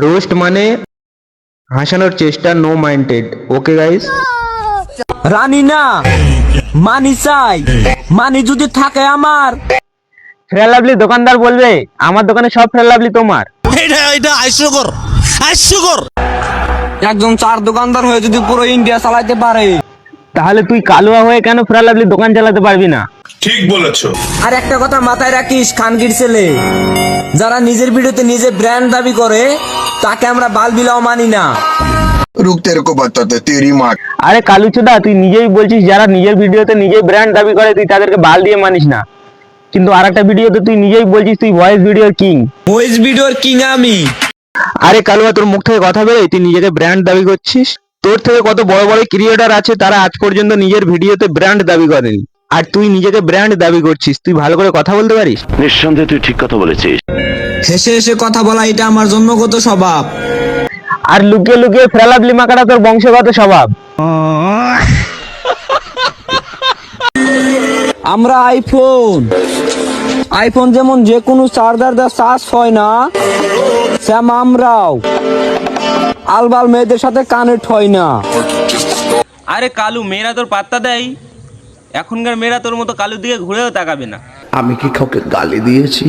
Roast মানে হাসানোর চেষ্টা, no minded. Okay guys, রানী না মানি চাই, মানি যদি থাকে আমার। ফেয়ার লাভলি দোকানদার বলবে আমার দোকানে সব ফেয়ার লাভলি তোমার। এটা হাস্যকর, হাস্যকর। একজন চার দোকানদার হয়ে যদি পুরো ইন্ডিয়া চালাইতে পারে, তাহলে তুই কালুয়া হয়ে কেন ফেয়ার লাভলি দোকান চালাতে পারবি না? ঠিক বলেছো। আর একটা কথা মাথায় রাখিস খানগির ছেলে, যারা নিজের ভিডিওতে নিজে ব্র্যান্ড দাবি করে তাকে আমরা বাল বিলাও মানি না। रुक तेरे को बताते तेरी माँ। আরে কালুচোদা, তুই নিজেই বলছিস যারা নিজের ভিডিওতে নিজেই ব্র্যান্ড দাবি করে তুই তাদেরকে বাল দিয়ে মানিস না, কিন্তু আরেকটা ভিডিওতে তুই নিজেই বলছিস তুই ভয়েস ভিডিওর কিং। ভয়েস ভিডিওর কিং আমি। আরে কালুয়া, তোর মুখ থেকে কথা বেরোয় তুই নিজেকে ব্র্যান্ড দাবি করছিস? তোর থেকে কত বড় বড় ক্রিয়েটর আছে তারা আজ পর্যন্ত নিজের ভিডিওতে ব্র্যান্ড দাবি করেনি, আর তুই নিজেকে ব্র্যান্ড দাবি করছিস। তুই ভালো করে কথা বলতে পারিস? নিঃসন্দেহে তুই ঠিক কথা বলেছিস। হেসে হেসে কথা বলা এটা আমার জন্মগত স্বভাব। আর লুকিয়ে লুকিয়ে ফেয়ার লাভলি মাখাটা তোর বংশগত স্বভাব। আমরা আইফোন যেমন যে কোনো চার্জার দা চার্জ হয় না, স্যাম আমরাও আলবাল মেয়েদের সাথে কানেক্ট হয় না। আরে কালু, মেয়েরা তোর পাত্তা দেয়? এখনকার মেয়েরা তোর মতো কালুর দিকে ঘুরেও তাকাবে না। আমি কি কাউকে গালি দিয়েছি?